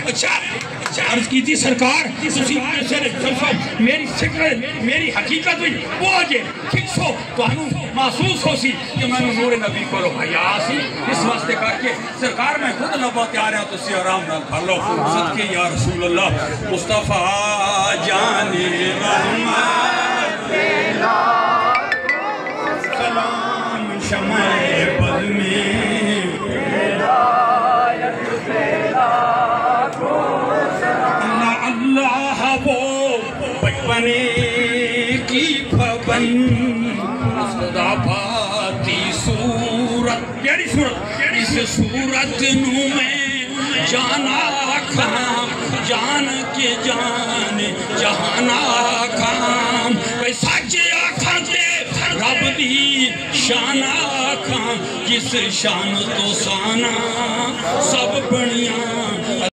اچھا عرض کی تھی سرکار میری شکل میری حقیقت ہوئی وہ آجے کھچو تو ہنو محسوس ہو سی کہ میں نور نبی کو بھائی آسی اس واسطے کر کے سرکار میں خود نبا تیار ہے تو سی آرام نہ کھا لو صدقے یا رسول اللہ مصطفیٰ جان رحمت سلام شمع بد میں اللہ وہ بچپنے کی پابند خدا پاتی صورت پیاری صورت اس صورت نو میں جانا کھام جان کے جان جہانا کھام سچے آنکھاں تے رب دی شان آنکھاں جس شان تو سانا سب بنیاں